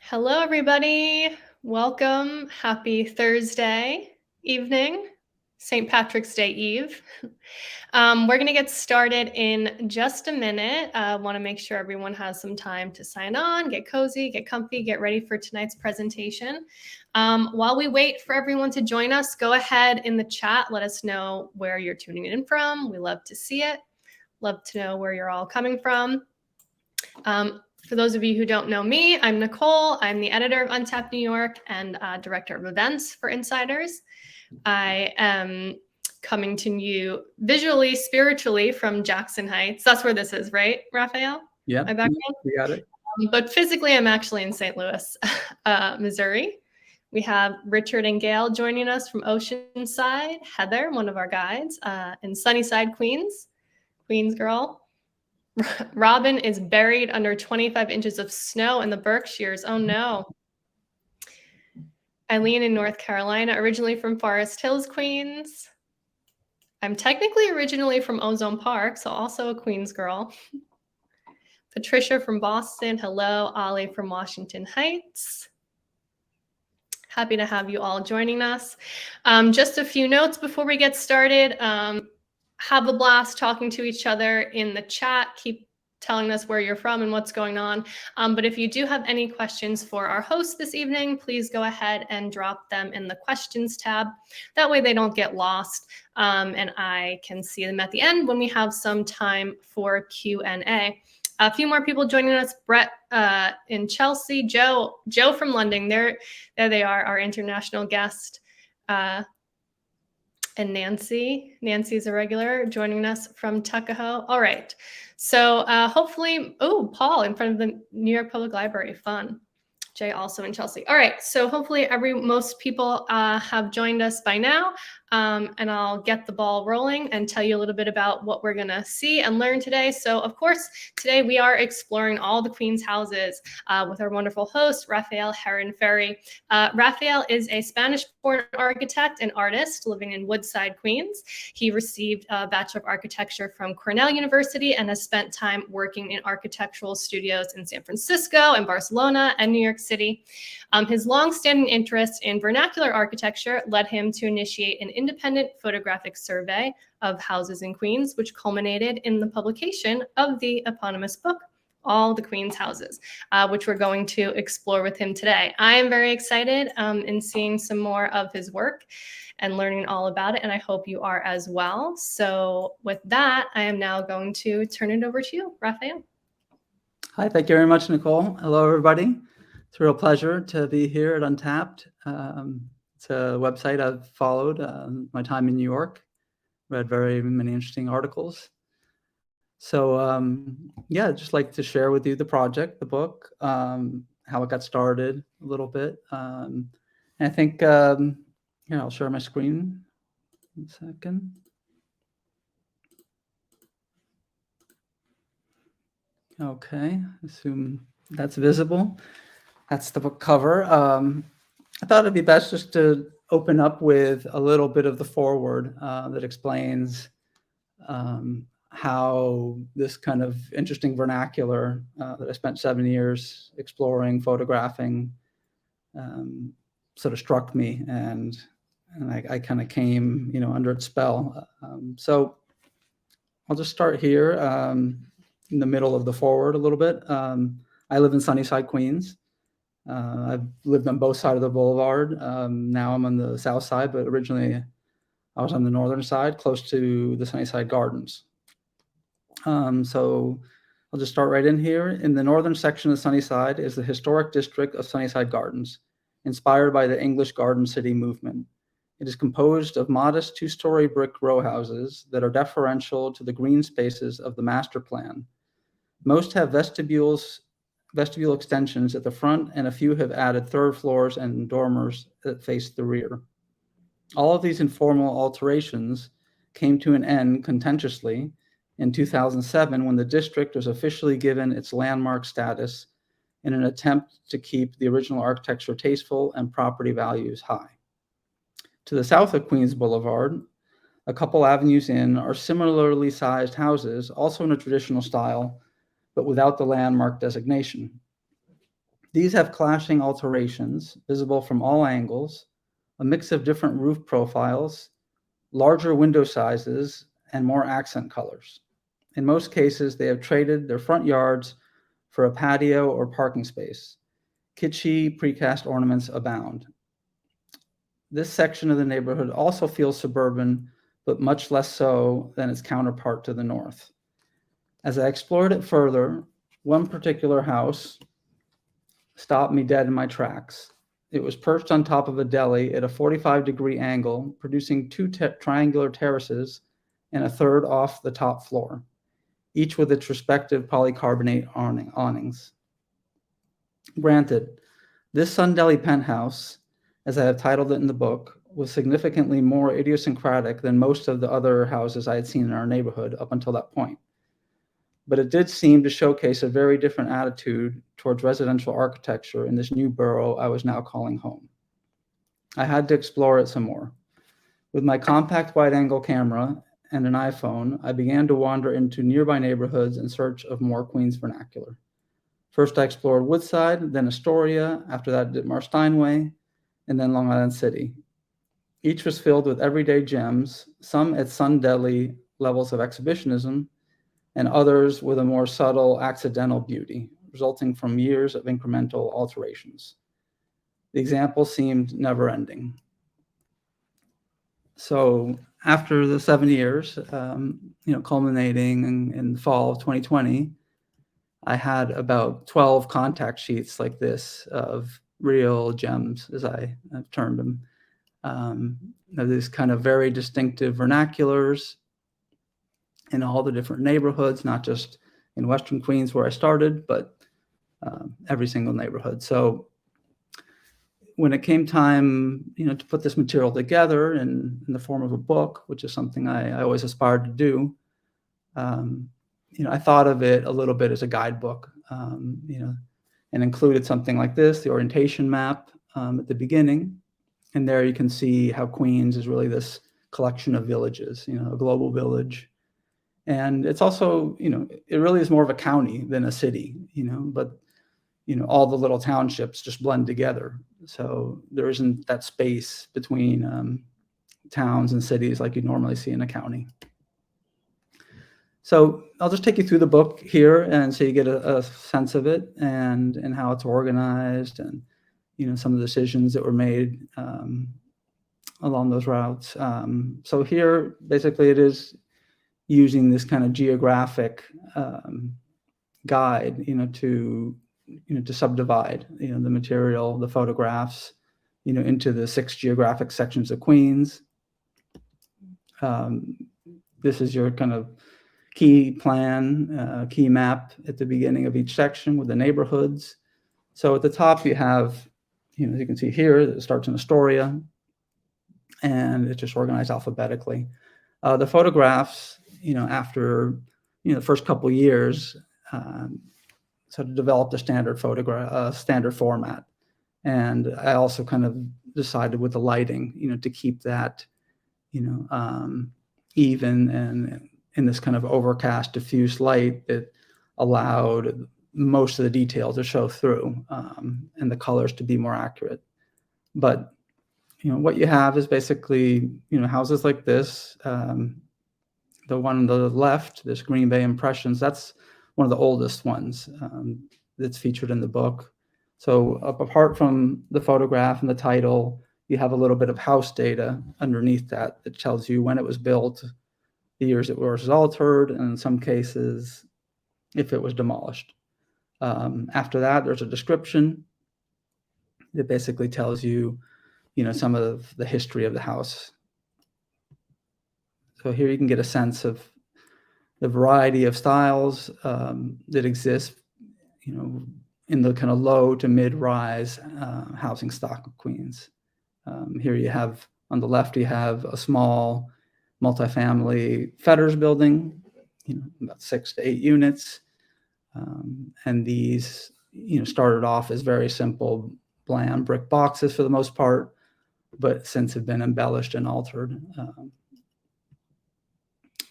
Hello, everybody. Welcome. Happy Thursday evening, St. Patrick's Day Eve. We're going to get started in just a minute. I want to make sure everyone has some time to sign on, get cozy, get comfy, get ready for tonight's presentation. While we wait for everyone to join us, go ahead in the chat. Let us know where you're tuning in from. We love to see it. Love to know where you're all coming from. For those of you who don't know me, I'm Nicole. I'm the editor of Untapped New York and director of events for Insiders. I am coming to you visually, spiritually from Jackson Heights. That's where this is, right, Rafael? Yeah, My background? you got it. But physically, I'm actually in St. Louis, Missouri. We have Richard and Gail joining us from Oceanside, Heather, one of our guides, in Sunnyside, Queens girl. Robin is buried under 25 inches of snow in the Berkshires. Oh no. Eileen in North Carolina, originally from Forest Hills, Queens. I'm technically originally from Ozone Park, so also a Queens girl. Patricia from Boston. Hello. Ollie from Washington Heights. Happy to have you all joining us. Just a few notes before we get started. Have a blast talking to each other in the chat. Keep telling us where you're from and what's going on. But if you do have any questions for our host this evening, please go ahead and drop them in the questions tab. That way they don't get lost, and I can see them at the end when we have some time for Q&A. A few more people joining us. Brett in Chelsea, Joe from London. There they are, our international guest. And Nancy is a regular joining us from Tuckahoe. All right. So hopefully, Paul in front of the New York Public Library, fun. Jay also in Chelsea. All right. So hopefully most people have joined us by now. And I'll get the ball rolling and tell you a little bit about what we're going to see and learn today. So, of course, today we are exploring all the Queen's houses with our wonderful host, Rafael Herrin-Ferri. Rafael is a Spanish-born architect and artist living in Woodside, Queens. He received a Bachelor of Architecture from Cornell University and has spent time working in architectural studios in San Francisco and Barcelona and New York City. His long-standing interest in vernacular architecture led him to initiate an independent photographic survey of houses in Queens, which culminated in the publication of the eponymous book, All the Queen's Houses, which we're going to explore with him today. I am very excited in seeing some more of his work and learning all about it, and I hope you are as well. So with that, I am now going to turn it over to you, Rafael. Hi, thank you very much, Nicole. Hello, everybody. It's a real pleasure to be here at Untapped. It's a website I've followed my time in New York, read very many interesting articles. So yeah, I'd just like to share with you the project, the book, how it got started a little bit. And I think, here, I'll share my screen. 1 second. Okay, assume that's visible. That's the book cover. I thought it'd be best just to open up with a little bit of the foreword that explains how this kind of interesting vernacular that I spent 7 years exploring, photographing, sort of struck me, and I kind of came, under its spell. So I'll just start here in the middle of the foreword a little bit. I live in Sunnyside, Queens. I've lived on both sides of the boulevard. Now I'm on the south side, but originally I was on the northern side, close to the Sunnyside Gardens. So I'll just start right in here. In the northern section of Sunnyside is the historic district of Sunnyside Gardens, inspired by the English Garden City movement. It is composed of modest 2-story brick row houses that are deferential to the green spaces of the master plan. Most have vestibule extensions at the front, and a few have added third floors and dormers that face the rear. All of these informal alterations came to an end contentiously in 2007 when the district was officially given its landmark status in an attempt to keep the original architecture tasteful and property values high. To the south of Queens Boulevard, a couple avenues in, are similarly sized houses, also in a traditional style, but without the landmark designation. These have clashing alterations visible from all angles, a mix of different roof profiles, larger window sizes, and more accent colors. In most cases, they have traded their front yards for a patio or parking space. Kitschy precast ornaments abound. This section of the neighborhood also feels suburban, but much less so than its counterpart to the north. As I explored it further, one particular house stopped me dead in my tracks. It was perched on top of a deli at a 45-degree angle, producing two triangular terraces and a third off the top floor, each with its respective polycarbonate awnings. Granted, this Sun Deli penthouse, as I have titled it in the book, was significantly more idiosyncratic than most of the other houses I had seen in our neighborhood up until that point. But it did seem to showcase a very different attitude towards residential architecture in this new borough I was now calling home. I had to explore it some more. With my compact wide-angle camera and an iPhone, I began to wander into nearby neighborhoods in search of more Queens vernacular. First, I explored Woodside, then Astoria, after that Ditmar Steinway, and then Long Island City. Each was filled with everyday gems, some at Sun Deli levels of exhibitionism, and others with a more subtle accidental beauty, resulting from years of incremental alterations. The examples seemed never-ending. So after the 7 years, culminating in the fall of 2020, I had about 12 contact sheets like this of real gems, as I have termed them. These kind of very distinctive vernaculars in all the different neighborhoods, not just in Western Queens where I started, but every single neighborhood. So when it came time, to put this material together in the form of a book, which is something I always aspired to do, I thought of it a little bit as a guidebook, and included something like this, the orientation map at the beginning. And there you can see how Queens is really this collection of villages, a global village. And it's also, it really is more of a county than a city, but, all the little townships just blend together. So there isn't that space between towns and cities like you normally see in a county. So I'll just take you through the book here, and so you get a sense of it and how it's organized, and some of the decisions that were made along those routes. So here, basically, it is using this kind of geographic guide, to subdivide, the material, the photographs, into the 6 geographic sections of Queens. This is your kind of key plan, key map at the beginning of each section with the neighborhoods. So at the top you have, as you can see here, it starts in Astoria, and it's just organized alphabetically. The photographs, after the first couple years, sort of developed a standard standard format. And I also kind of decided with the lighting, to keep that, even and in this kind of overcast, diffuse light that allowed most of the detail to show through, and the colors to be more accurate. But what you have is basically houses like this. The one on the left, this Green Bay Impressions, that's one of the oldest ones that's featured in the book. So apart from the photograph and the title, you have a little bit of house data underneath that tells you when it was built, the years it was altered, and in some cases, if it was demolished. After that, there's a description that basically tells you, some of the history of the house. So here you can get a sense of the variety of styles that exist, in the kind of low to mid-rise housing stock of Queens. Here you have, on the left, you have a small multifamily Fetters building, about 6 to 8 units. And these, started off as very simple, bland brick boxes for the most part, but since have been embellished and altered.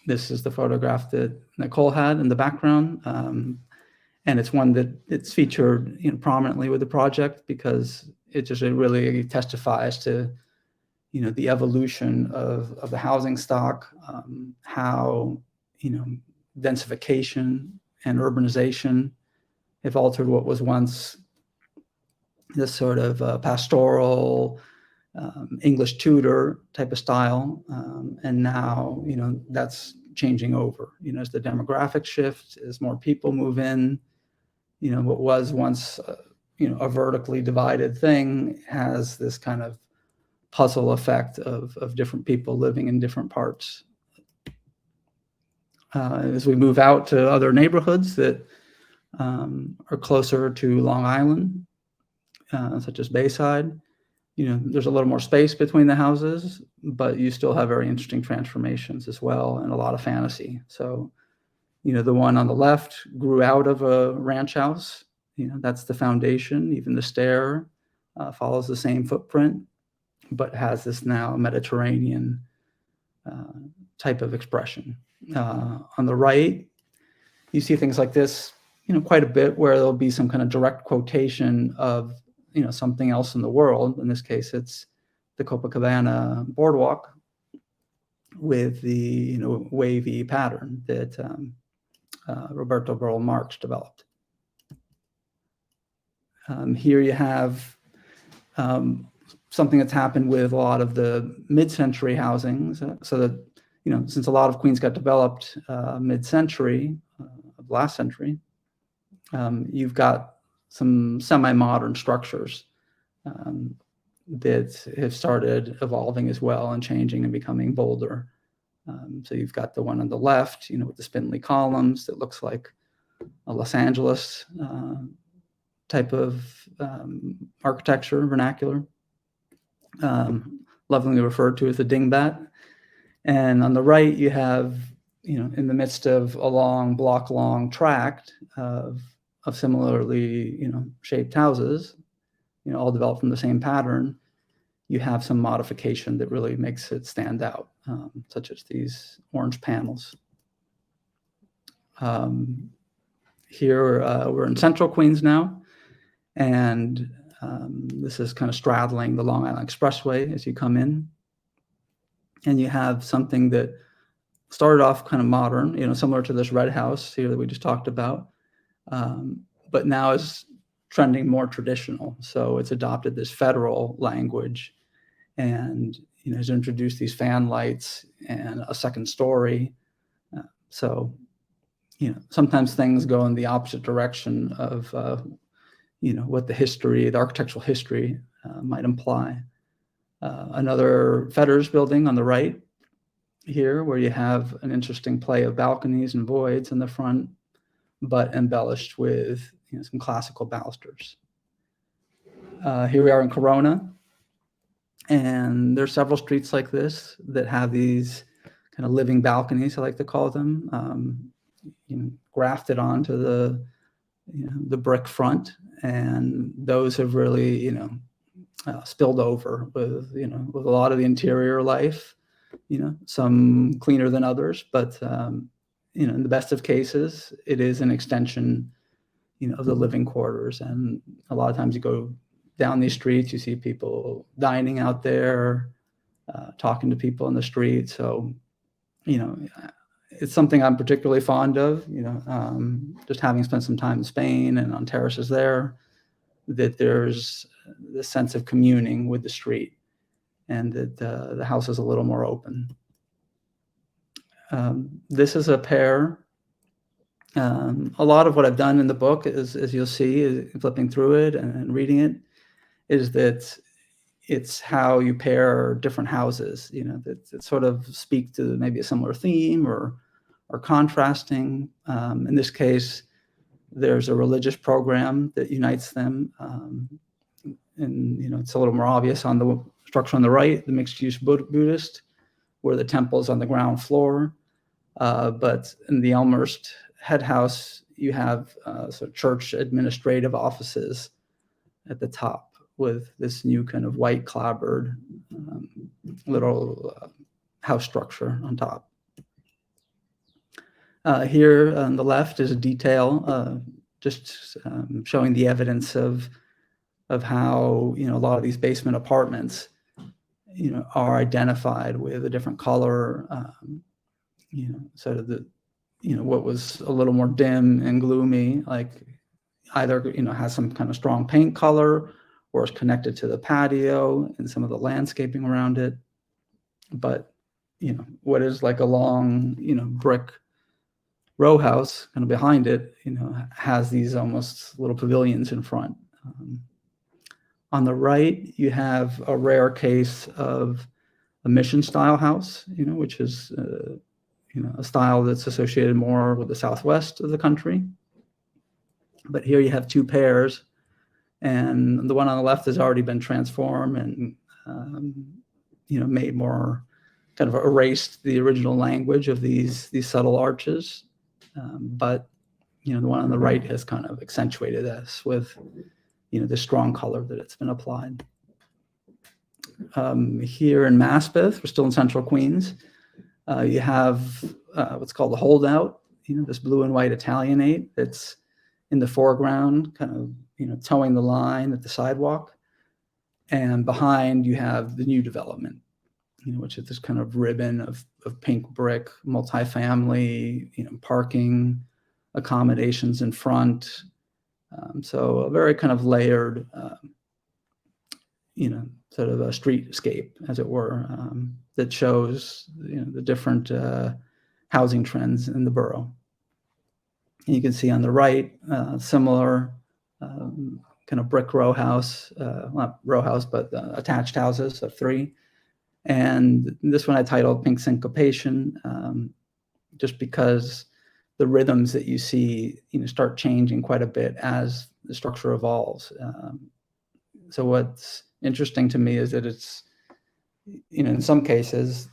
This is the photograph that Nicole had in the background. And it's one that it's featured, prominently with the project because it just really testifies to, the evolution of the housing stock, how, densification and urbanization have altered what was once this sort of pastoral English Tudor type of style, and now that's changing over. As the demographic shift, as more people move in, what was once a vertically divided thing has this kind of puzzle effect of different people living in different parts. As we move out to other neighborhoods that are closer to Long Island, such as Bayside, there's a little more space between the houses, but you still have very interesting transformations as well and a lot of fantasy. So, the one on the left grew out of a ranch house. That's the foundation. Even the stair follows the same footprint, but has this now Mediterranean type of expression. On the right, you see things like this, quite a bit, where there'll be some kind of direct quotation of, something else in the world. In this case, it's the Copacabana boardwalk with the, wavy pattern that Roberto Burle Marx developed. Here you have something that's happened with a lot of the mid-century housings, so that, since a lot of Queens got developed mid-century of last century, you've got some semi-modern structures that have started evolving as well and changing and becoming bolder. So you've got the one on the left, with the spindly columns that looks like a Los Angeles type of architecture, vernacular, lovingly referred to as the dingbat. And on the right, you have, in the midst of a long block-long tract of similarly, shaped houses, all developed from the same pattern, you have some modification that really makes it stand out, such as these orange panels. Here, we're in central Queens now, and this is kind of straddling the Long Island Expressway as you come in. And you have something that started off kind of modern, similar to this red house here that we just talked about, but now is trending more traditional. So it's adopted this federal language and, has introduced these fan lights and a second story. So, sometimes things go in the opposite direction of, what the architectural history might imply. Another Fetters building on the right here, where you have an interesting play of balconies and voids in the front, but embellished with some classical balusters. Here we are in Corona, and there's several streets like this that have these kind of living balconies, I like to call them, grafted onto the brick front, and those have really spilled over with with a lot of the interior life, some cleaner than others, but in the best of cases, it is an extension of the living quarters. And a lot of times you go down these streets, you see people dining out there, talking to people in the street. So it's something I'm particularly fond of, just having spent some time in Spain and on terraces there, that there's this sense of communing with the street, and that the house is a little more open. This is a pair. A lot of what I've done in the book is, as you'll see, flipping through it and reading it, is that it's how you pair different houses, that sort of speak to maybe a similar theme or contrasting. In this case, there's a religious program that unites them. And it's a little more obvious on the structure on the right, the mixed-use Buddhist, where the temple is on the ground floor. But in the Elmhurst head house, you have church administrative offices at the top with this new kind of white clapboard little house structure on top. Here on the left is a detail just showing the evidence of how, a lot of these basement apartments, are identified with a different color, sort of what was a little more dim and gloomy, like either, has some kind of strong paint color or is connected to the patio and some of the landscaping around it. But, what is like a long, brick row house kind of behind it, has these almost little pavilions in front. On the right, you have a rare case of a mission style house, which is, a style that's associated more with the southwest of the country. But here you have two pairs, and the one on the left has already been transformed and, made more kind of erased the original language of these subtle arches. But, the one on the right has kind of accentuated this with, the strong color that it's been applied. Here in Maspeth, we're still in central Queens. You have what's called the holdout, this blue and white Italianate that's in the foreground, kind of, towing the line at the sidewalk. And behind you have the new development, which is this kind of ribbon of pink brick, multifamily, parking, accommodations in front. So a very kind of layered, sort of a streetscape, as it were, that shows, the different housing trends in the borough. And you can see on the right, similar kind of brick row house, not row house, but attached houses of 3. And this one I titled Pink Syncopation, just because the rhythms that you see, start changing quite a bit as the structure evolves. So what's interesting to me is that it's, in some cases,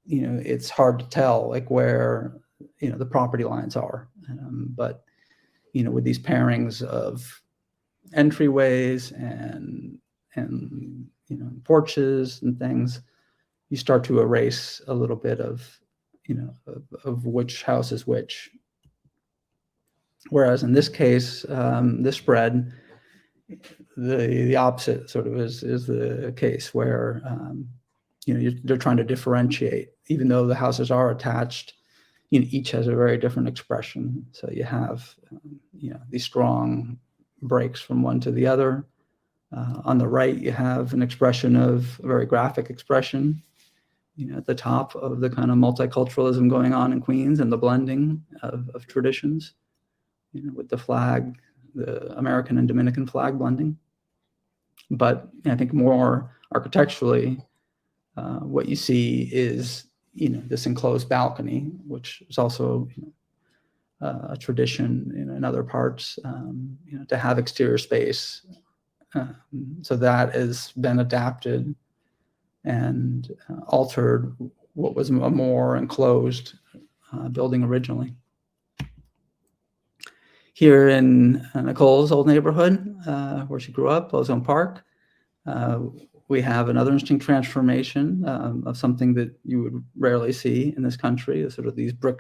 it's hard to tell like where, the property lines are. But, with these pairings of entryways and porches and things, you start to erase a little bit of, of which house is which. Whereas in this case, this spread, the opposite sort of is the case where, they're trying to differentiate, even though the houses are attached, each has a very different expression. So you have, these strong breaks from one to the other. On the right, you have an expression of a very graphic expression, at the top of the kind of multiculturalism going on in Queens and the blending of traditions, with the flag, the American and Dominican flag blending. But I think more architecturally, what you see is, this enclosed balcony, which is also a tradition in other parts, to have exterior space. So that has been adapted and altered what was a more enclosed building originally. Here in Nicole's old neighborhood, where she grew up, Ozone Park, we have another interesting transformation of something that you would rarely see in this country, sort of these brick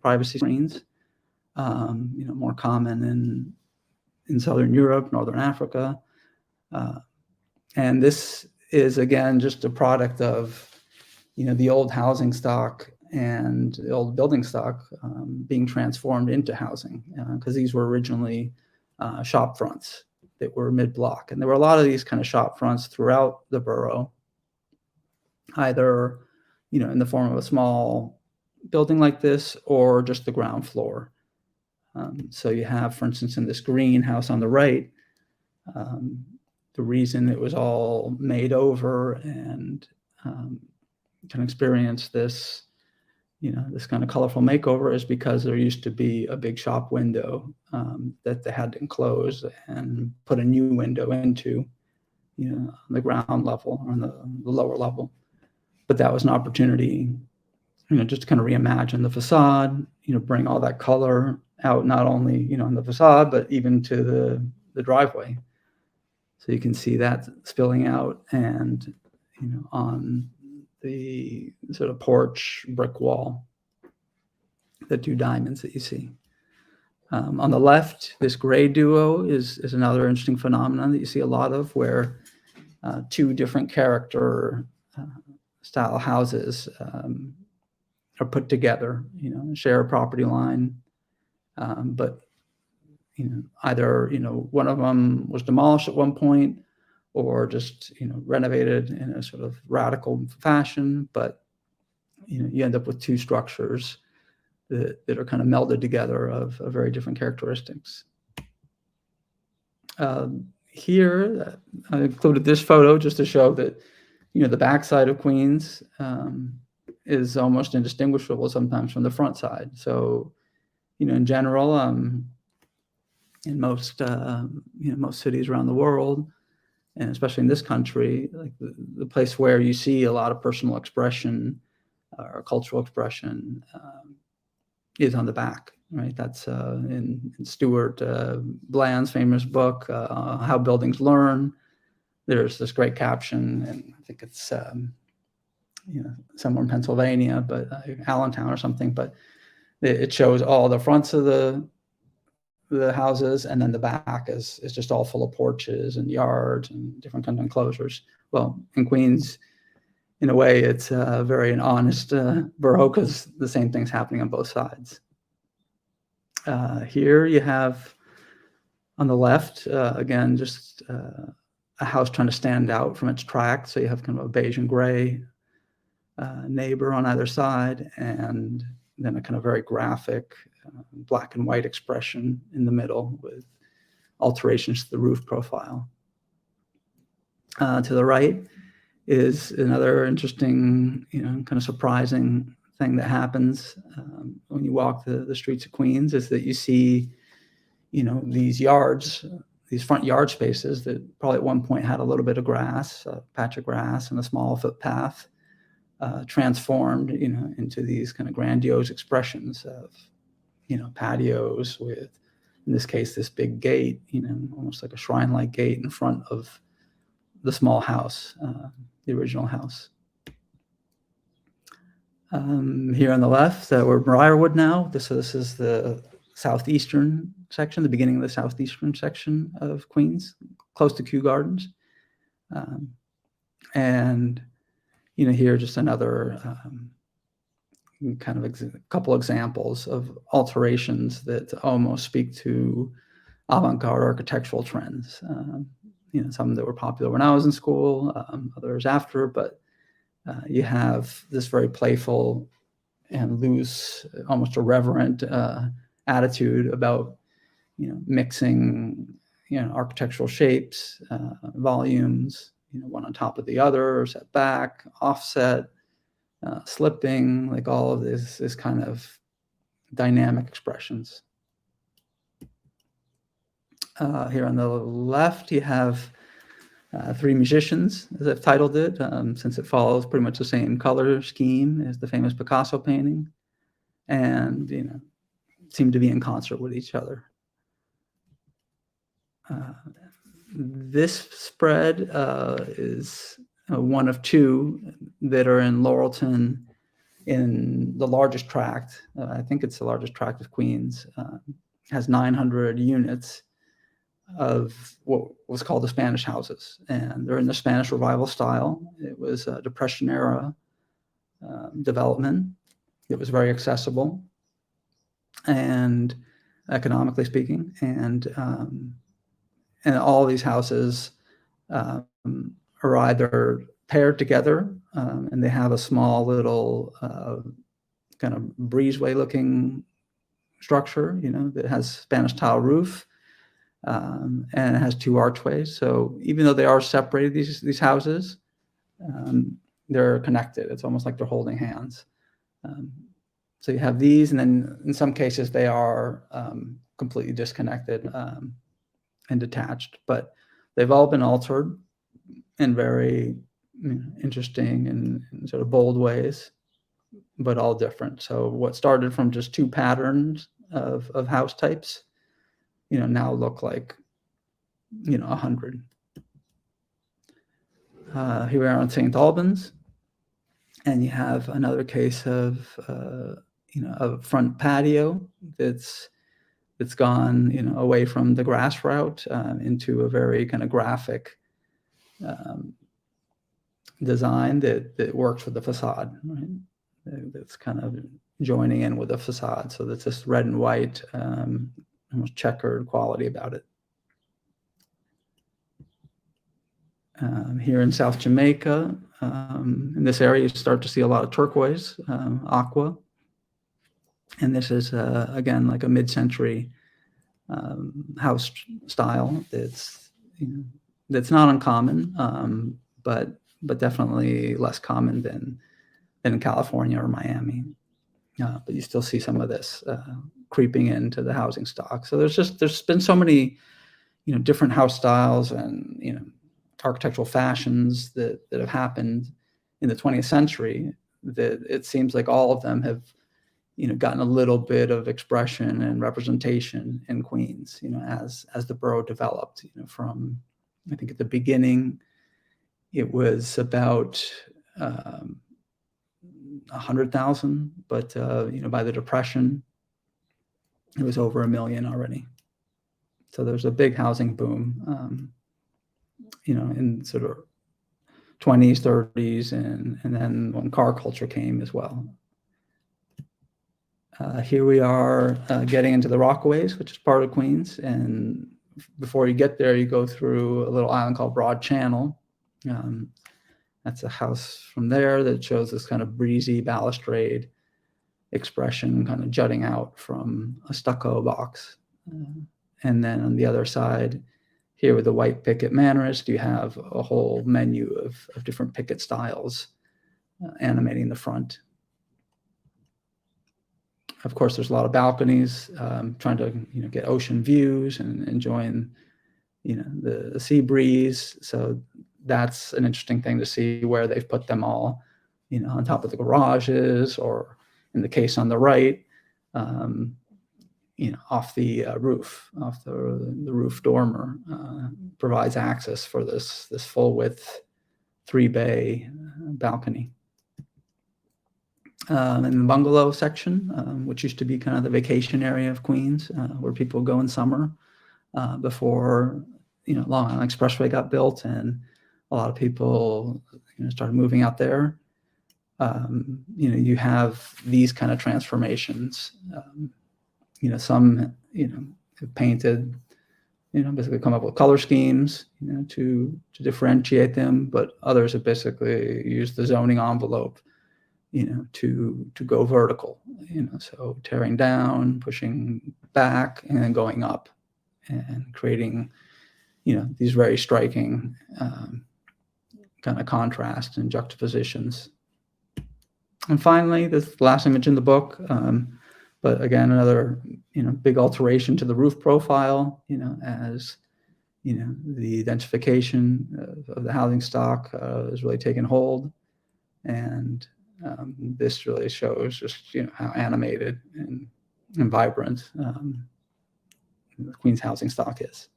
privacy screens, more common in Southern Europe, Northern Africa. And this is, again, just a product of, the old housing stock and the old building stock being transformed into housing, because these were originally shop fronts that were mid-block. And there were a lot of these kind of shop fronts throughout the borough, either, in the form of a small building like this or just the ground floor. So you have, for instance, in this greenhouse on the right, the reason it was all made over and can experience this, this kind of colorful makeover is because there used to be a big shop window that they had to enclose and put a new window into, on the ground level or on the lower level. But that was an opportunity, just to kind of reimagine the facade, bring all that color out, not only, in the facade, but even to the driveway. So you can see that spilling out and, on the sort of porch brick wall, the 2 diamonds that you see. On the left, this gray duo is another interesting phenomenon that you see a lot of, where two different character style houses are put together, share a property line, but either one of them was demolished at one point, or just renovated in a sort of radical fashion. But you end up with two structures that are kind of melded together of very different characteristics. Here, I included this photo just to show that the backside of Queens is almost indistinguishable sometimes from the front side. So in general, in most most cities around the world, and especially in this country, like the place where you see a lot of personal expression or cultural expression is on the back, right? That's in Stuart Bland's famous book, How Buildings Learn. There's this great caption, and I think it's somewhere in Pennsylvania, but Allentown or something. But it shows all the fronts of the houses, and then the back is just all full of porches and yards and different kinds of enclosures. Well, in Queens, in a way, it's very an honest borough, because the same thing's happening on both sides. Here you have on the left, again, just a house trying to stand out from its tract. So you have kind of a beige and gray neighbor on either side, and then a kind of very graphic black and white expression in the middle with alterations to the roof profile. To the right is another interesting, kind of surprising thing that happens when you walk the streets of Queens, is that you see, these yards, these front yard spaces that probably at one point had a little bit of grass, a patch of grass and a small footpath, transformed, into these kind of grandiose expressions of, patios with, in this case, this big gate, almost like a shrine-like gate in front of the small house, the original house. Here on the left, we're Briarwood now. This is the southeastern section, the beginning of the southeastern section of Queens, close to Kew Gardens. And, here just another kind of couple examples of alterations that almost speak to avant-garde architectural trends. Some that were popular when I was in school, others after, but you have this very playful and loose, almost irreverent attitude about, mixing, architectural shapes, volumes, one on top of the other, set back, offset, slipping, like all of this kind of dynamic expressions. Here on the left, you have three musicians, as I've titled it, since it follows pretty much the same color scheme as the famous Picasso painting, and seem to be in concert with each other. This spread is one of two that are in Laurelton, in the largest tract. I think it's the largest tract of Queens. Has 900 units of what was called the Spanish houses, and they're in the Spanish Revival style. It was a Depression era development. It was very accessible and economically speaking, and all these houses are either paired together, and they have a small little kind of breezeway looking structure, that has Spanish tile roof, and it has two archways. So even though they are separated, these houses, they're connected. It's almost like they're holding hands. So you have these, and then in some cases they are completely disconnected and detached, but they've all been altered in very interesting and sort of bold ways, but all different. So what started from just two patterns of house types, now look like 100. Here we are on St. Albans, and you have another case of a front patio that's it's gone, away from the grass route into a very kind of graphic design that works with the facade, right? That's kind of joining in with the facade. So that's this red and white, almost checkered quality about it. Here in South Jamaica, in this area, you start to see a lot of turquoise, aqua. And this is, again, like a mid-century house style that's, that's not uncommon, but definitely less common than in California or Miami. But you still see some of this creeping into the housing stock. So there's been so many, different house styles and, architectural fashions that have happened in the 20th century that it seems like all of them have, gotten a little bit of expression and representation in Queens, as the borough developed, from, I think at the beginning, it was about 100,000, but by the Depression, it was over 1 million already. So there's a big housing boom, in sort of 20s, 30s, and then when car culture came as well. Here we are getting into the Rockaways, which is part of Queens, and before you get there, you go through a little island called Broad Channel. That's a house from there that shows this kind of breezy balustrade expression kind of jutting out from a stucco box. And then on the other side, here with the white picket mannerist, you have a whole menu of different picket styles animating the front. Of course, there's a lot of balconies, trying to get ocean views and enjoying the sea breeze. So that's an interesting thing to see where they've put them all, on top of the garages, or in the case on the right, off the roof, off the roof dormer, provides access for this full width 3-bay balcony. And the bungalow section, which used to be kind of the vacation area of Queens, where people go in summer, before Long Island Expressway got built, and a lot of people started moving out there. You have these kind of transformations. Some have painted, basically come up with color schemes, to differentiate them, but others have basically used the zoning envelope, to go vertical, so tearing down, pushing back, and then going up, and creating, these very striking kind of contrast and juxtapositions. And finally, this last image in the book, but again, another, big alteration to the roof profile, as, the densification of the housing stock has really taken hold. And this really shows just, how animated and vibrant the Queens housing stock is.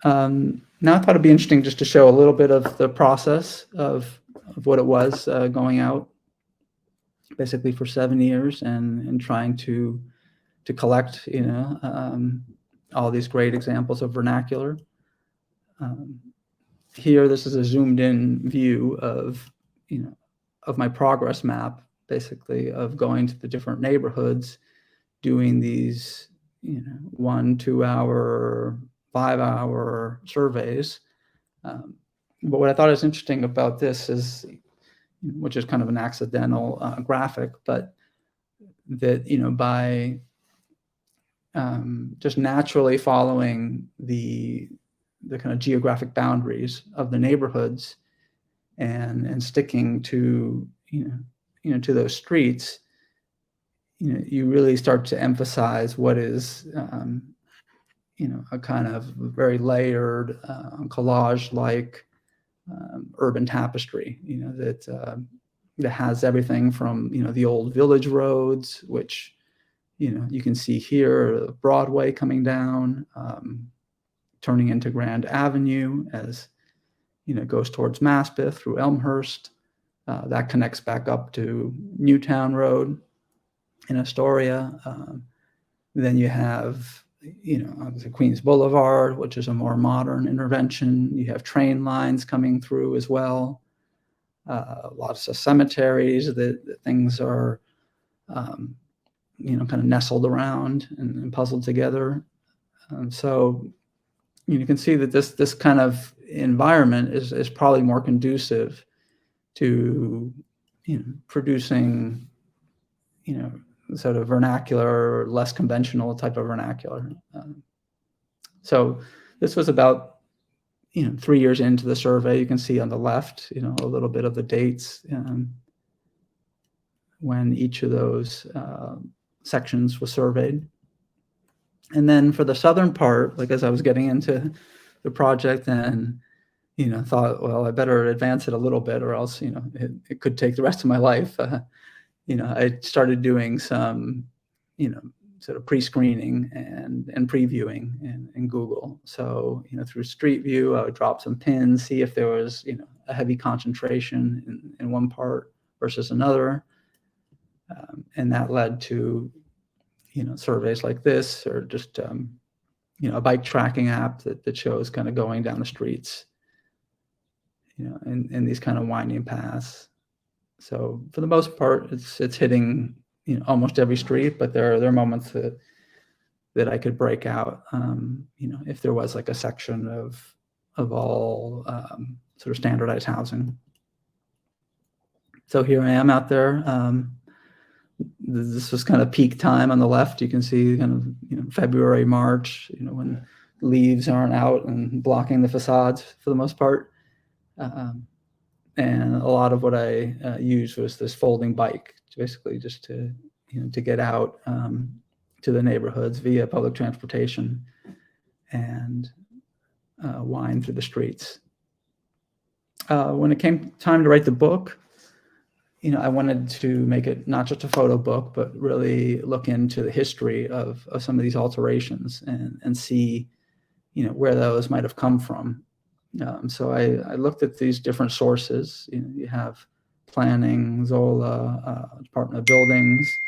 Now I thought it'd be interesting just to show a little bit of the process of what it was going out basically for 7 years and trying to collect, all these great examples of vernacular. Here, this is a zoomed in view of, of my progress map, basically, of going to the different neighborhoods, doing these, 1, 2 hour, 5 hour surveys. But what I thought is interesting about this is, which is kind of an accidental graphic, but that, by just naturally following the kind of geographic boundaries of the neighborhoods and sticking to, to those streets, you really start to emphasize what is, a kind of very layered, collage-like urban tapestry, that has everything from, the old village roads, which, you can see here, Broadway coming down, turning into Grand Avenue as, goes towards Maspeth through Elmhurst. That connects back up to Newtown Road in Astoria. Then you have, obviously Queens Boulevard, which is a more modern intervention. You have train lines coming through as well. Lots of cemeteries that things are, kind of nestled around and puzzled together. So you can see that this kind of environment is probably more conducive to, producing, sort of vernacular, less conventional type of vernacular. So this was about, 3 years into the survey. You can see on the left, a little bit of the dates when each of those sections was surveyed. And then for the southern part, like as I was getting into the project and, thought, well, I better advance it a little bit or else, it could take the rest of my life. I started doing some, sort of pre-screening and previewing in Google. So, through Street View, I would drop some pins, see if there was, a heavy concentration in one part versus another. And that led to, surveys like this, or just, a bike tracking app that shows kind of going down the streets, in these kind of winding paths. So for the most part, it's hitting, almost every street, but there are moments that I could break out, if there was like a section of all sort of standardized housing. So here I am out there. This was kind of peak time on the left. You can see kind of, February, March, when leaves aren't out and blocking the facades for the most part. And a lot of what I used was this folding bike, basically just to get out to the neighborhoods via public transportation and wind through the streets. When it came time to write the book, I wanted to make it not just a photo book, but really look into the history of some of these alterations and see, where those might have come from. So I looked at these different sources. You have planning, Zola, Department of Buildings,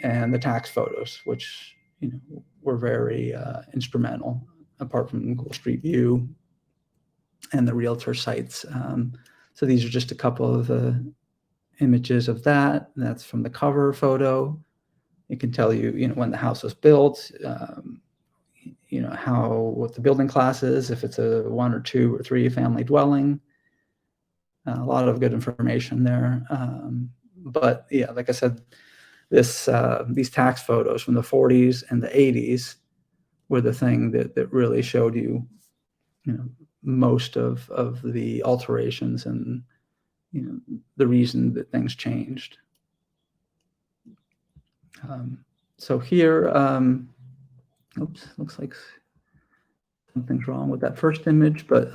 and the tax photos, which were very instrumental, apart from Google Street View and the realtor sites. So these are just a couple of the images of that. That's from the cover photo. It can tell you, when the house was built, what the building class is, if it's a 1 or 2 or 3 family dwelling. A lot of good information there. But yeah, like I said, these tax photos from the 40s and the 80s were the thing that really showed you, most of the alterations and, the reason that things changed. So here, oops, looks like something's wrong with that first image, but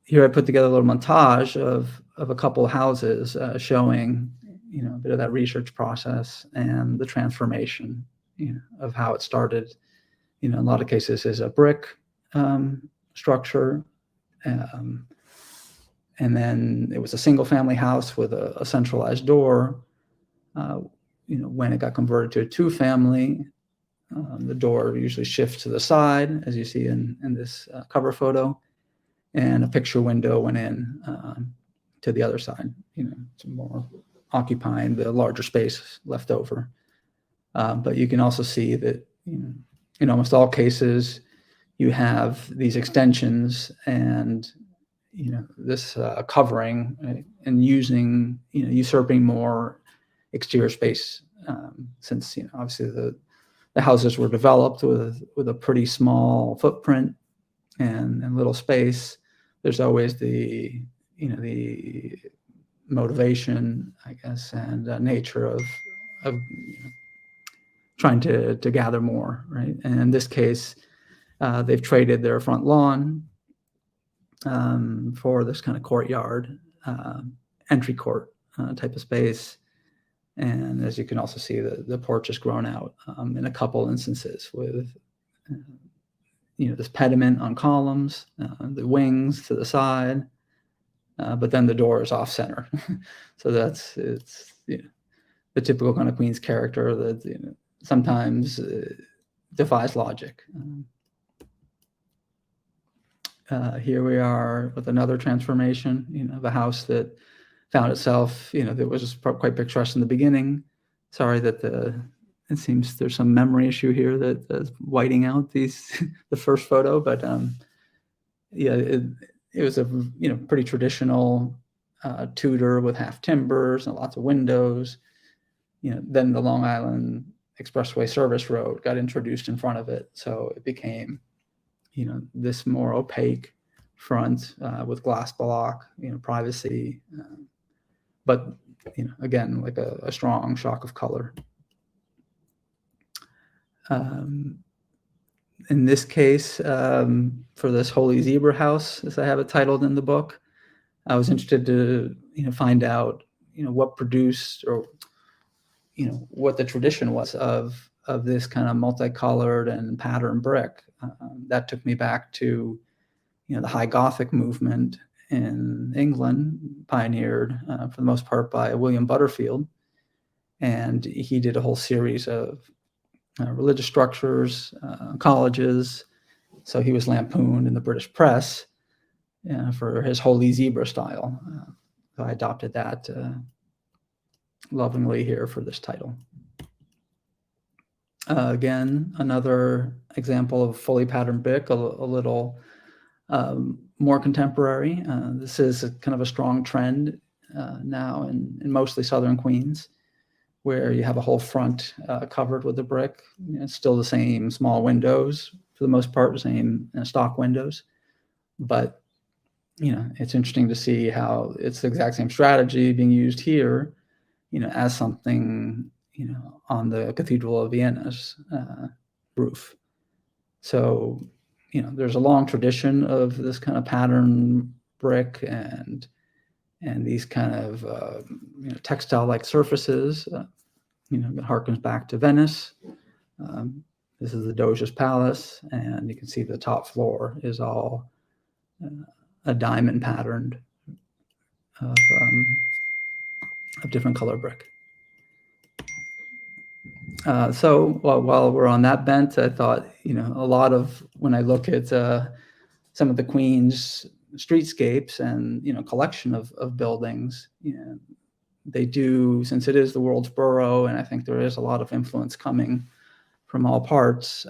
here I put together a little montage of a couple of houses showing, a bit of that research process and the transformation, of how it started. In a lot of cases is a brick structure, and then it was a single family house with a centralized door. When it got converted to a 2-family, the door usually shifts to the side, as you see in this cover photo, and a picture window went in to the other side, to more occupying the larger space left over. But you can also see that, in almost all cases, you have these extensions and, this covering, right, and using, usurping more exterior space, since, obviously the houses were developed with a pretty small footprint and little space. There's always the motivation, I guess, and nature of trying to gather more, right? And in this case, they've traded their front lawn for this kind of courtyard, entry court type of space. And as you can also see, the porch has grown out in a couple instances with, this pediment on columns, the wings to the side, but then the door is off center. So it's the typical kind of Queens character that sometimes defies logic. Here we are with another transformation, of a house that found itself, that was quite picturesque in the beginning. Sorry that it seems there's some memory issue here that's whiting out the first photo, but yeah, it was a pretty traditional Tudor with half timbers and lots of windows. Then the Long Island Expressway Service Road got introduced in front of it, so it became this more opaque front with glass block, privacy, but again, like a strong shock of color. In this case, for this Holy Zebra House, as I have it titled in the book, I was interested to find out what produced, or what the tradition was of this kind of multicolored and patterned brick. That took me back to the High Gothic movement in England, pioneered for the most part by William Butterfield, and he did a whole series of religious structures, colleges. So he was lampooned in the British press for his Holy Zebra style. So I adopted that lovingly here for this title. Again, another example of fully patterned brick, a little more contemporary. This is kind of a strong trend now in mostly southern Queens, where you have a whole front covered with the brick. It's still the same small windows, for the most part, the same stock windows. But, it's interesting to see how it's the exact same strategy being used here, as something, on the Cathedral of Vienna's roof. So, there's a long tradition of this kind of pattern brick and these kind of textile-like surfaces. It harkens back to Venice. This is the Doge's Palace, and you can see the top floor is all a diamond patterned of different color brick. So while we're on that bent, I thought, a lot of, when I look at some of the Queens streetscapes and, collection of buildings, they do, since it is the world's borough, and I think there is a lot of influence coming from all parts,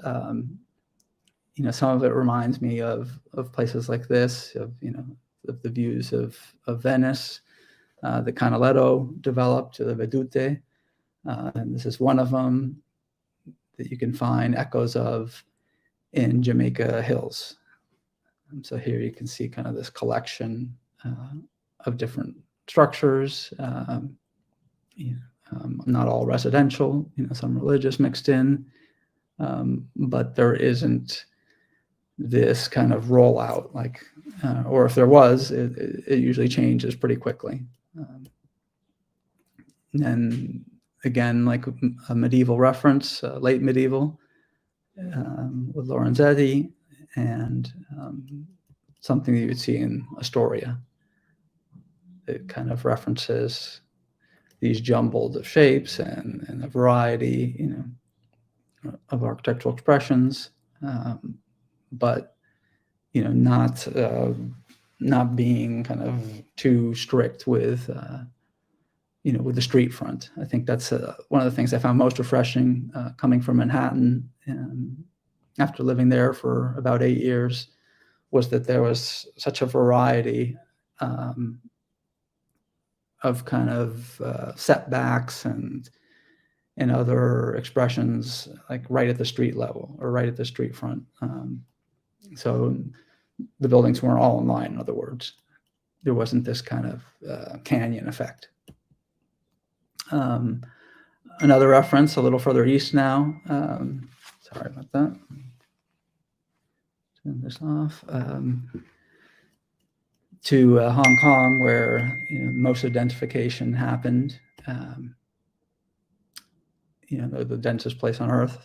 some of it reminds me of places like this, of the views of Venice, the Canaletto developed, the Vedute. And this is one of them that you can find echoes of in Jamaica Hills. So here you can see kind of this collection of different structures, not all residential, some religious mixed in, but there isn't this kind of rollout, like, or if there was, it usually changes pretty quickly. And again, like a medieval reference, late medieval, with Lorenzetti, and something that you would see in Astoria. It kind of references these jumbled shapes and a variety, of architectural expressions, but not being kind of too strict with with the street front. I think that's one of the things I found most refreshing coming from Manhattan after living there for about 8 years, was that there was such a variety of kind of setbacks and other expressions, like right at the street level or right at the street front. So the buildings weren't all in line, in other words. There wasn't this kind of canyon effect. Another reference a little further east now. Sorry about that. Turn this off. To Hong Kong, where most identification happened. The densest place on earth,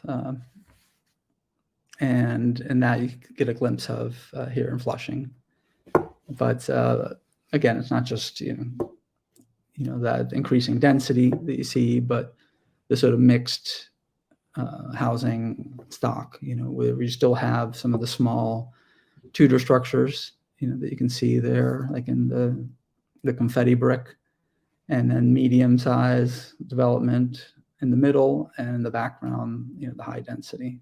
and that you get a glimpse of here in Flushing. But again, it's not just that increasing density that you see, but the sort of mixed housing stock, where you still have some of the small Tudor structures, that you can see there, like in the confetti brick, and then medium size development in the middle, and in the background, the high density.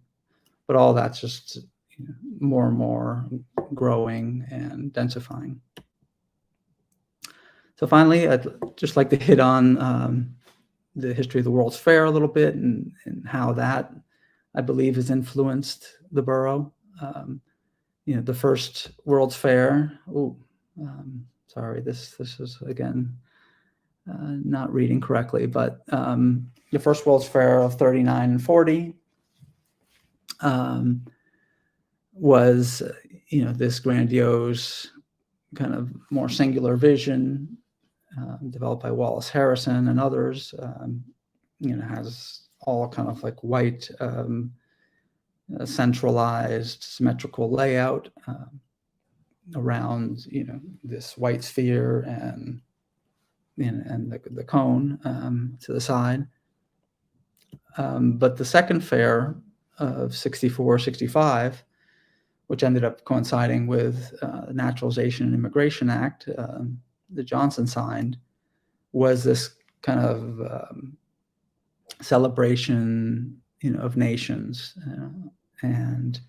But all that's just more and more growing and densifying. So finally, I'd just like to hit on the history of the World's Fair a little bit, and how that, I believe, has influenced the borough. The first World's Fair. Sorry, this is again not reading correctly, but the first World's Fair of 39 and 40 was this grandiose kind of more singular vision developed by Wallace Harrison and others. Has all kind of like white centralized symmetrical layout around this white sphere and the cone to the side. But the second fair of 64, 65, which ended up coinciding with the Naturalization and Immigration Act that Johnson signed, was this kind of celebration, of nations, and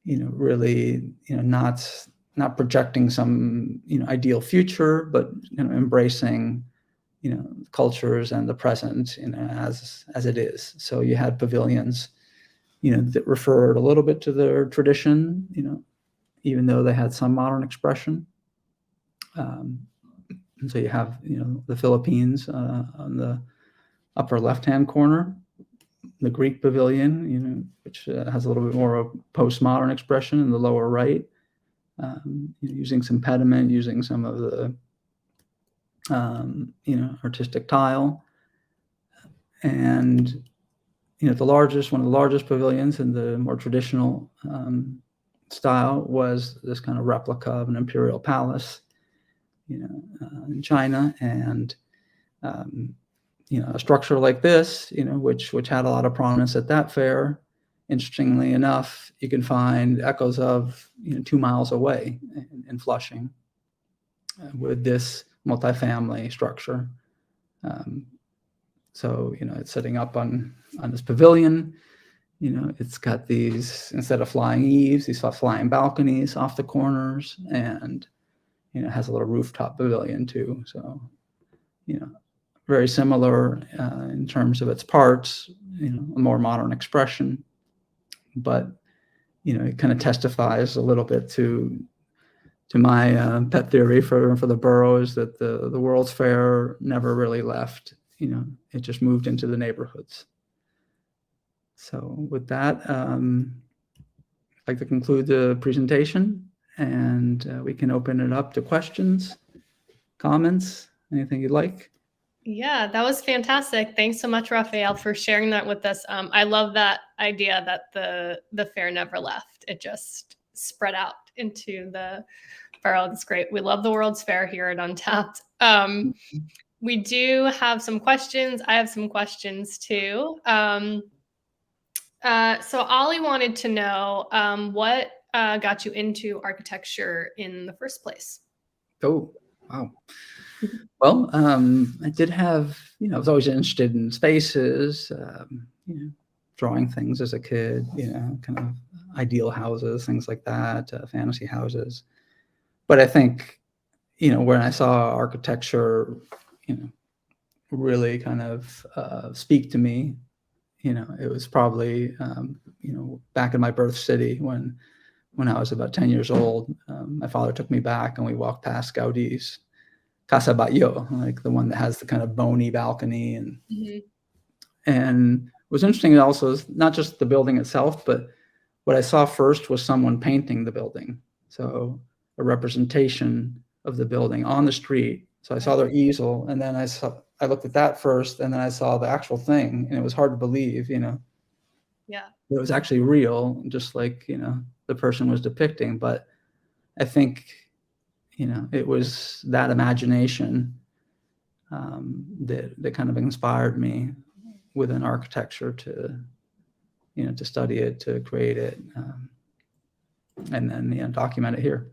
really, not projecting some ideal future, but embracing cultures and the present as it is. So you had pavilions that referred a little bit to their tradition, even though they had some modern expression. And so you have the Philippines on the upper left-hand corner, the Greek pavilion, which has a little bit more of a postmodern expression in the lower right, using some pediment, using some of the artistic tile. And one of the largest pavilions in the more traditional style was this kind of replica of an imperial palace, in China. And a structure like this, which had a lot of prominence at that fair. Interestingly enough, you can find echoes of 2 miles away in Flushing with this multifamily structure. So it's sitting up on this pavilion. It's got these, instead of flying eaves, these flying balconies off the corners, and it has a little rooftop pavilion too. So very similar in terms of its parts, a more modern expression, but it kind of testifies a little bit to my pet theory for the borough, is that the World's Fair never really left. It just moved into the neighborhoods. So with that, I'd like to conclude the presentation, and we can open it up to questions, comments, anything you'd like. Yeah, that was fantastic. Thanks so much, Rafael, for sharing that with us. I love that idea that the fair never left. It just spread out into the borough. That's great. We love the World's Fair here at Untapped. We do have some questions. I have some questions too. So Ollie wanted to know what got you into architecture in the first place? Oh, wow. Well, I did have, I was always interested in spaces, drawing things as a kid, kind of ideal houses, things like that, fantasy houses. But I think, when I saw architecture, really kind of speak to me, it was probably, back in my birth city when I was about 10 years old. My father took me back and we walked past Gaudi's Casa Batlló, like the one that has the kind of bony balcony. And what was interesting also is not just the building itself, but what I saw first was someone painting the building. So a representation of the building on the street. So I saw their easel, and then I looked at that first, and then I saw the actual thing, and it was hard to believe, Yeah. It was actually real, just like, the person was depicting. But I think, it was that imagination that kind of inspired me within architecture to, to study it, to create it, and then, document it here.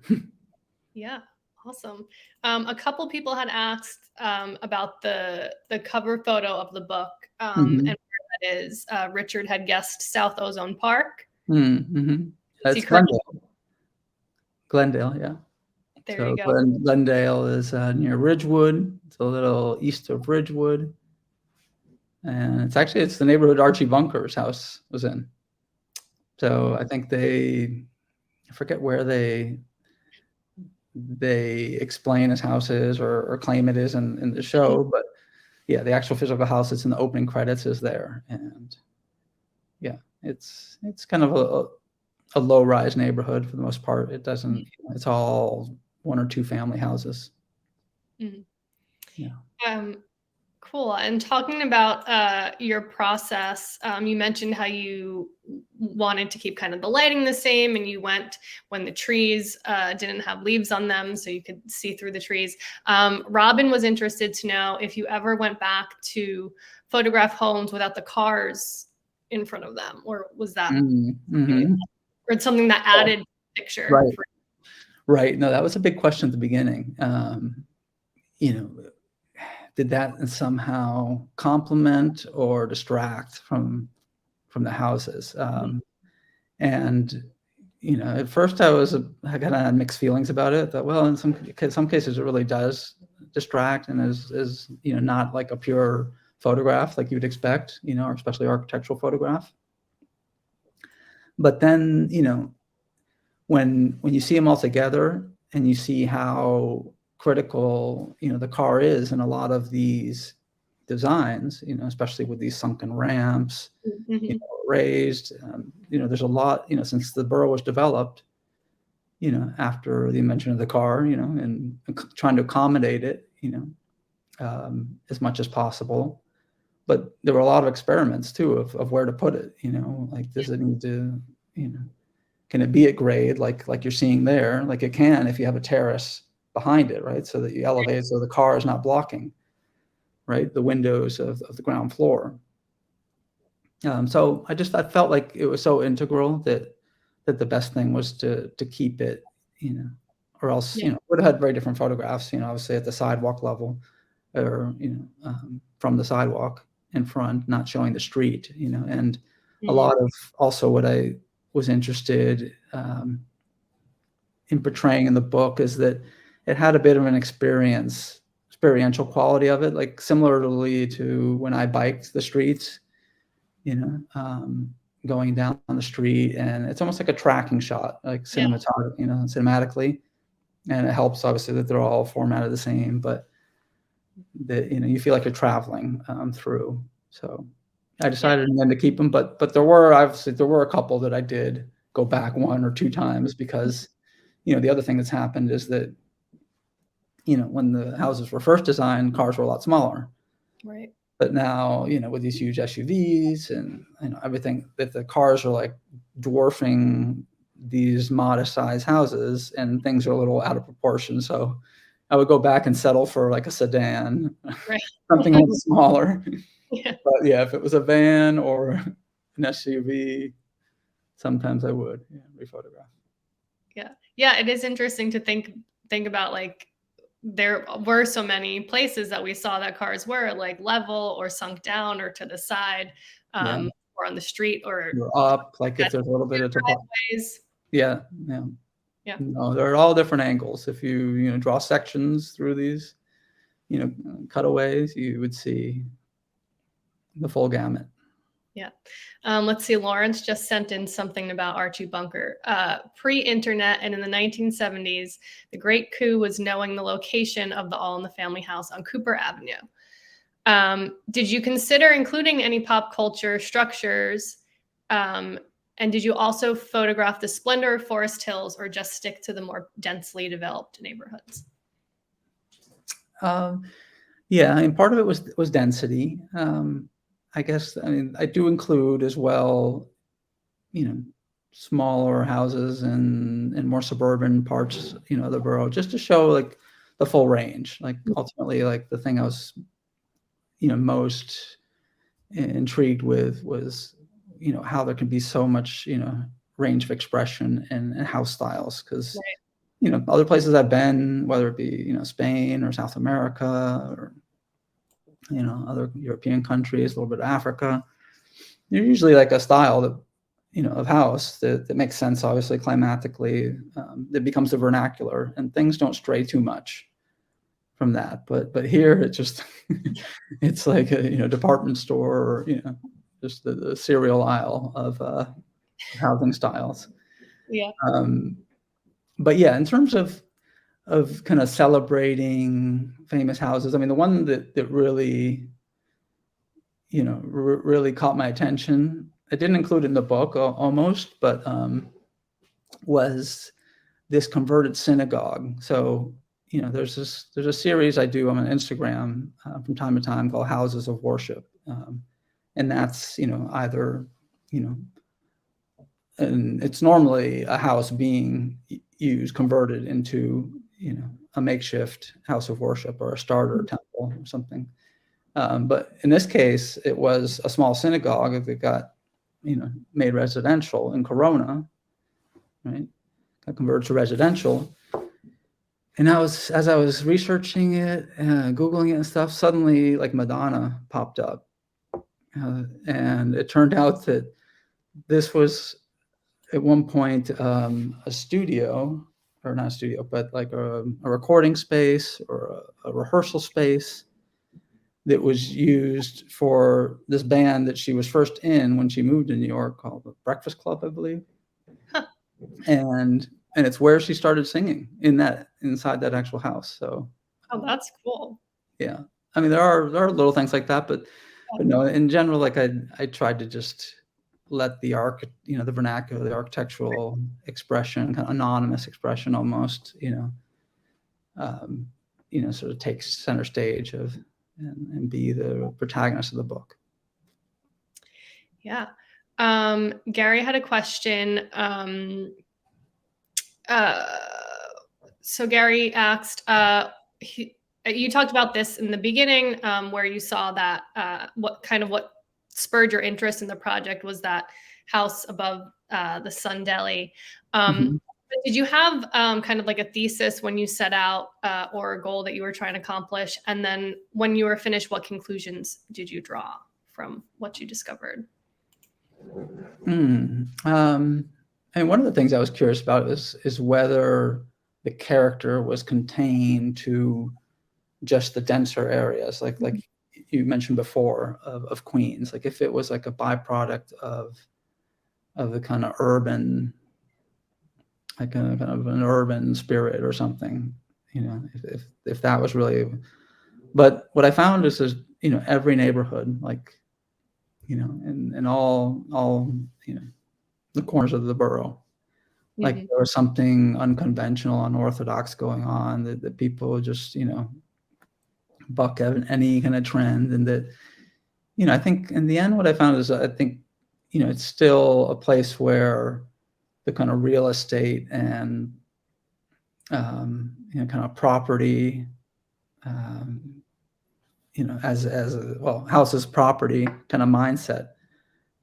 Yeah, awesome. A couple people had asked about the cover photo of the book, and where that is. Richard had guessed South Ozone Park. Mm-hmm. Is he That's correct? Glendale, yeah. There So you go. Glendale is near Ridgewood. It's a little east of Ridgewood, and it's the neighborhood Archie Bunker's house was in. So I think I forget where they explain his house is or claim it is in the show, but yeah, the actual physical house that's in the opening credits is there, and yeah, it's kind of a low-rise neighborhood for the most part. It doesn't. It's all 1 or 2 family houses. Mhm. Yeah. Cool. And talking about your process, you mentioned how you wanted to keep kind of the lighting the same, and you went when the trees didn't have leaves on them, so you could see through the trees. Robin was interested to know if you ever went back to photograph homes without the cars in front of them, or was that Mm-hmm. or something that added picture? Right. Right. No, that was a big question at the beginning. Did that somehow complement or distract from the houses? And at first I kind of had mixed feelings about it. That well, in some cases it really does distract and is not like a pure photograph like you would expect, or especially architectural photograph. But then when you see them all together and you see how critical the car is in a lot of these designs, especially with these sunken ramps, raised, there's a lot, since the borough was developed, after the invention of the car, and trying to accommodate it, as much as possible. But there were a lot of experiments too of where to put it, like does it need to, can it be at grade like you're seeing there? Like it can if you have a terrace behind it, right? So that you elevate it so the car is not blocking, right, the windows of the ground floor. So I felt like it was so integral that the best thing was to keep it, or else, would have had very different photographs, obviously at the sidewalk level or, from the sidewalk in front, not showing the street, and a lot of also what I was interested in portraying in the book is that it had a bit of an experiential quality of it, like similarly to when I biked the streets, going down the street, and it's almost like a tracking shot, like cinematically, and it helps obviously that they're all formatted the same, but that you feel like you're traveling through. So I decided in the end to keep them, but there were a couple that I did go back 1 or 2 times because the other thing that's happened is that when the houses were first designed, cars were a lot smaller. Right. But now, with these huge SUVs and everything, that the cars are like dwarfing these modest sized houses, and things are a little out of proportion. So I would go back and settle for like a sedan, Right. something a little smaller. Yeah. But yeah, if it was a van or an SUV, sometimes I would rephotograph. Yeah, it is interesting to think about, like, there were so many places that we saw that cars were like level or sunk down or to the side, or on the street or up, like if there's a little bit of driveways. Yeah. No, they're all different angles. If you draw sections through these, cutaways, you would see the full gamut. Yeah. Let's see. Lawrence just sent in something about Archie Bunker. Pre-internet and in the 1970s, the great coup was knowing the location of the All in the Family house on Cooper Avenue. Did you consider including any pop culture structures? And did you also photograph the splendor of Forest Hills or just stick to the more densely developed neighborhoods? Yeah, and part of it was density. I guess, I do include as well, smaller houses and more suburban parts, of the borough, just to show like the full range. Like ultimately, like the thing I was, most intrigued with was, how there can be so much, range of expression and house styles. Because, other places I've been, whether it be, Spain or South America or, other European countries, a little bit of Africa, they're usually like a style that, of house that makes sense, obviously, climatically, that becomes the vernacular, and things don't stray too much from that. But here it just, it's like a, department store or, just the cereal aisle of housing styles. Yeah. But yeah, in terms of kind of celebrating famous houses, I mean, the one that really, really caught my attention, I didn't include it in the book almost, but was this converted synagogue. So, there's a series I do on Instagram from time to time called Houses of Worship. And that's, either, and it's normally a house being used, converted into, a makeshift house of worship or a starter temple or something. But in this case, it was a small synagogue that got, made residential in Corona, right? Got converted to residential. And as I was researching it, Googling it and stuff, suddenly like Madonna popped up. And it turned out that this was at one point a studio, or not a studio, but like a recording space or a rehearsal space that was used for this band that she was first in when she moved to New York, called the Breakfast Club, I believe. Huh. And it's where she started singing inside that actual house. So, that's cool. yeah, I mean, there are little things like that, but no, in general, like I tried to just let the the vernacular, the architectural expression, kind of anonymous expression almost, sort of takes center stage and be the protagonist of the book. Yeah. Gary had a question. So Gary asked, you talked about this in the beginning, where you saw that what spurred your interest in the project was that house above the Sun Deli. But did you have kind of like a thesis when you set out or a goal that you were trying to accomplish? And then when you were finished, what conclusions did you draw from what you discovered? And one of the things I was curious about is whether the character was contained to just the denser areas, like you mentioned before of Queens, like if it was like a byproduct of the kind of urban, like a kind of an urban spirit or something, if that was really. But what I found is every neighborhood, like, in all the corners of the borough, like there was something unconventional, unorthodox going on that people just, buck any kind of trend. And that, I think in the end, what I found is I think, it's still a place where the kind of real estate and, kind of property, as house as property kind of mindset,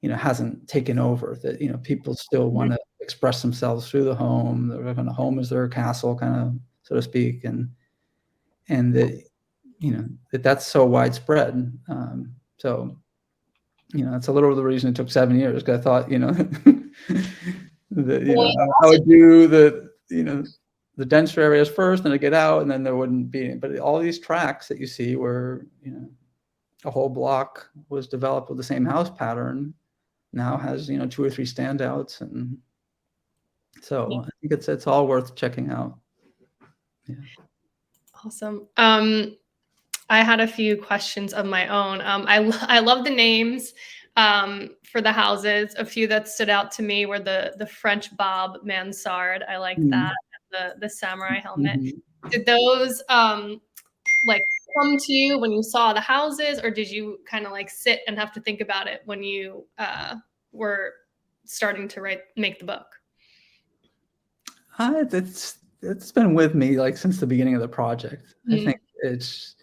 hasn't taken over. That, people still want to express themselves through the home. Their kind of home is their castle, kind of, so to speak, and that, that's so widespread. So, that's a little of the reason it took 7 years, because I thought, that, I would do the denser areas first, and I get out, and then there wouldn't be. But all these tracks that you see where, a whole block was developed with the same house pattern now has, 2 or 3 standouts. And so I think it's all worth checking out. Yeah. Awesome. I had a few questions of my own. I love the names for the houses. A few that stood out to me were the French Bob mansard. I like that. The samurai helmet. Did those like come to you when you saw the houses, or did you kind of like sit and have to think about it when you were starting to make the book? it's been with me like since the beginning of the project. I think it's,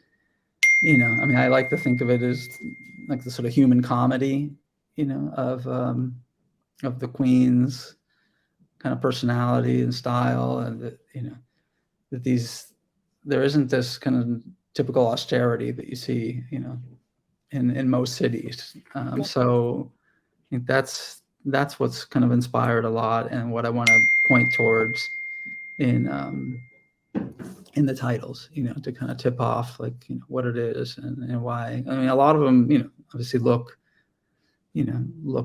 I mean, I like to think of it as like the sort of human comedy, of the Queen's kind of personality and style, and that, that there isn't this kind of typical austerity that you see, in most cities. So I think that's what's kind of inspired a lot, and what I want to point towards in the titles, to kind of tip off like what it is and why. I mean, a lot of them, obviously look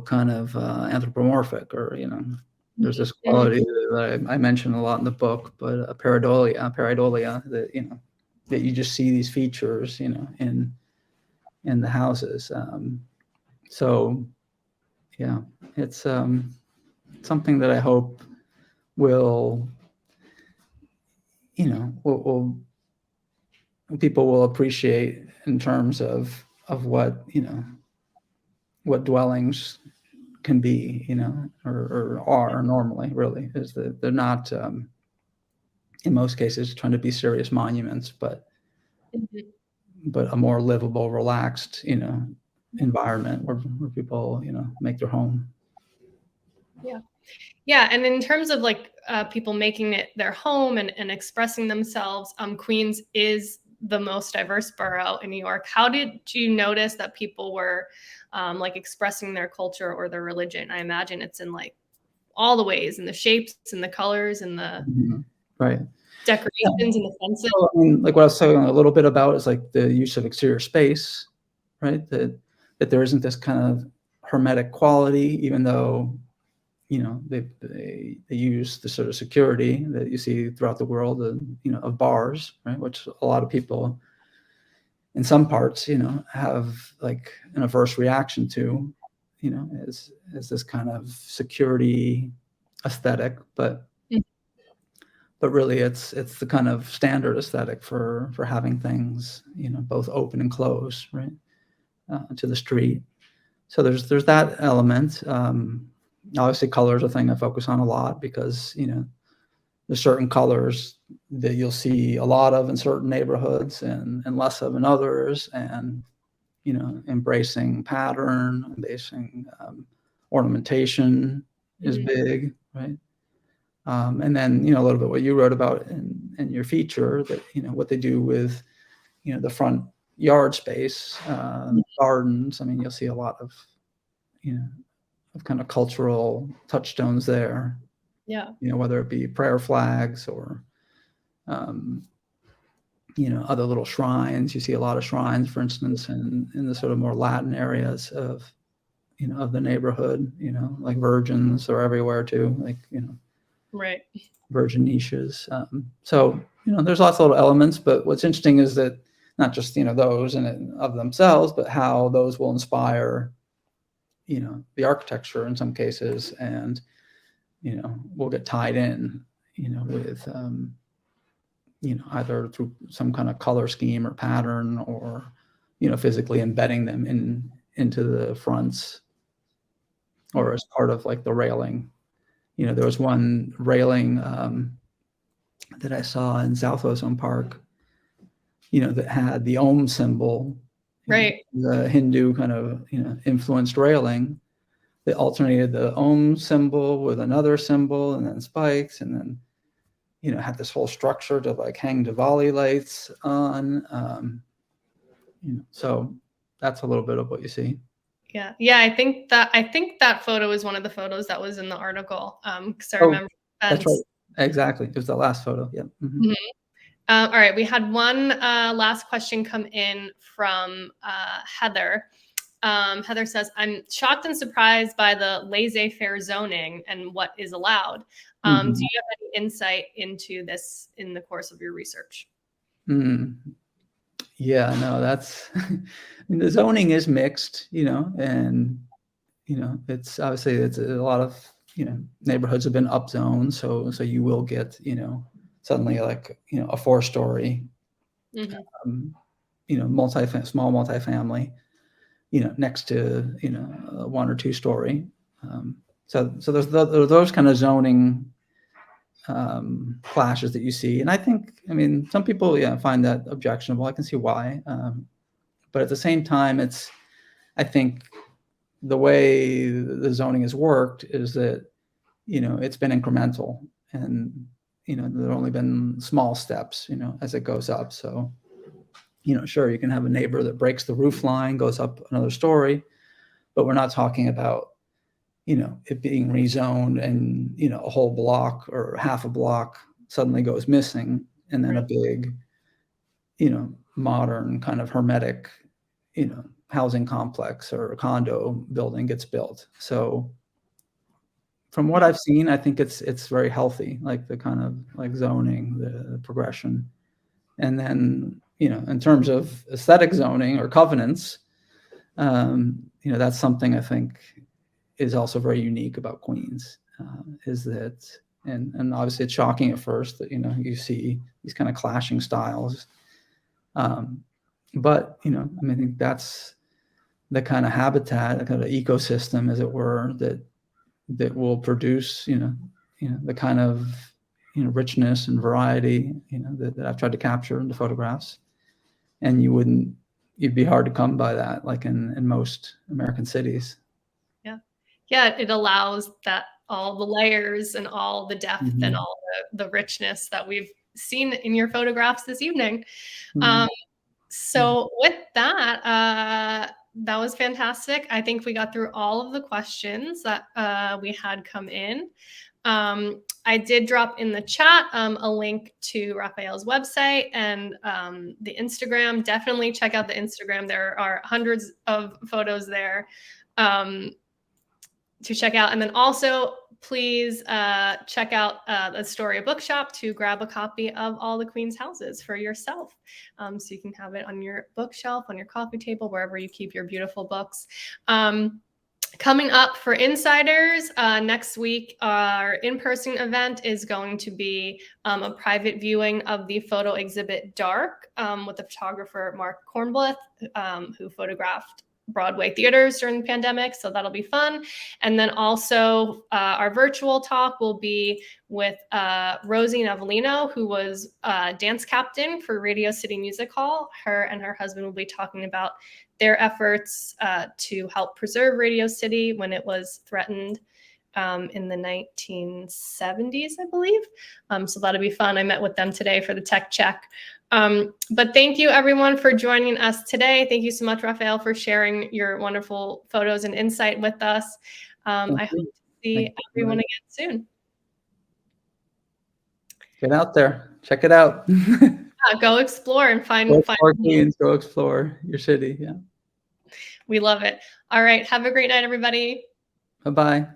kind of anthropomorphic, or there's this quality that I mentioned a lot in the book, but a pareidolia that that you just see these features in the houses. So yeah, it's something that I hope will will people will appreciate in terms of what what dwellings can be, or are normally, really, is that they're not in most cases trying to be serious monuments, but a more livable, relaxed, environment where people, make their home. Yeah. Yeah. And in terms of like people making it their home and expressing themselves, Queens is the most diverse borough in New York. How did you notice that people were like expressing their culture or their religion? I imagine it's in like all the ways, in the shapes and the colors and the right decorations and the fences. So, I mean, like what I was talking a little bit about is like the use of exterior space, right? That there isn't this kind of hermetic quality, even though they use the sort of security that you see throughout the world, of bars, right? Which a lot of people in some parts, have like an averse reaction to, as this kind of security aesthetic, but really it's the kind of standard aesthetic for having things, both open and closed, right, to the street. So there's that element. Obviously, color is a thing I focus on a lot because there's certain colors that you'll see a lot of in certain neighborhoods and less of in others, and embracing pattern, embracing ornamentation is big, right? And then a little bit what you wrote about in your feature, that what they do with the front yard space, gardens. I mean, you'll see a lot of of kind of cultural touchstones there. Yeah. Whether it be prayer flags or other little shrines. You see a lot of shrines, for instance, in the sort of more Latin areas of of the neighborhood. Like virgins are everywhere too. Like Right. virgin niches. So there's lots of little elements, but what's interesting is that not just those in and of themselves, but how those will inspire the architecture in some cases, and will get tied in with either through some kind of color scheme or pattern, or physically embedding them into the fronts, or as part of like the railing. There was one railing that I saw in South Ozone Park, that had the Om symbol, Right. the Hindu kind of, influenced railing that alternated the Om symbol with another symbol, and then spikes, and then, had this whole structure to like hang Diwali lights on. So that's a little bit of what you see. Yeah. Yeah. I think that photo is one of the photos that was in the article. Because I remember that's right. Exactly. It was the last photo. Yeah. All right. We had one last question come in from Heather. Heather says, I'm shocked and surprised by the laissez-faire zoning and what is allowed. Do you have any insight into this in the course of your research? Yeah, no, that's, I mean, the zoning is mixed, and, it's obviously, it's a lot of, neighborhoods have been upzoned. So you will get, suddenly like, a 4-story, small multifamily, next to, a 1 or 2 story. So there's those kind of zoning clashes that you see. And I think, I mean, some people, find that objectionable. I can see why. But at the same time, I think the way the zoning has worked is that, it's been incremental, and, there have only been small steps, as it goes up. So, sure, you can have a neighbor that breaks the roof line, goes up another story, but we're not talking about, it being rezoned and, a whole block or half a block suddenly goes missing, and then a big, modern kind of hermetic, housing complex or a condo building gets built. So from what I've seen, I think it's very healthy, like the kind of like zoning, the progression. And then, in terms of aesthetic zoning or covenants, that's something I think is also very unique about Queens, is that, and obviously it's shocking at first that, you see these kind of clashing styles. But, I think that's the kind of habitat, the kind of ecosystem, as it were, that will produce, the kind of, richness and variety, that I've tried to capture in the photographs. And you'd be hard to come by that, like in most American cities. Yeah, it allows that all the layers and all the depth and all the richness that we've seen in your photographs this evening. So with that, that was fantastic. I think we got through all of the questions that we had come in. I did drop in the chat a link to Rafael's website and the Instagram. Definitely check out the Instagram. There are hundreds of photos there to check out. And then also, please check out the Astoria Bookshop to grab a copy of all the Queen's houses for yourself. So you can have it on your bookshelf, on your coffee table, wherever you keep your beautiful books. Coming up for insiders, next week, our in-person event is going to be a private viewing of the photo exhibit Dark with the photographer Mark Kornblith, who photographed Broadway theaters during the pandemic. So that'll be fun. And then also our virtual talk will be with Rosie Navalino, who was dance captain for Radio City Music Hall. Her and her husband will be talking about their efforts to help preserve Radio City when it was threatened in the 1970s, I believe. So that'll be fun. I met with them today for the tech check. But thank you everyone for joining us today. Thank you so much, Rafael, for sharing your wonderful photos and insight with us. I hope to see everyone again soon. Get out there, check it out. Go explore and find Queens, go explore your city. Yeah. We love it. All right. Have a great night, everybody. Bye-bye.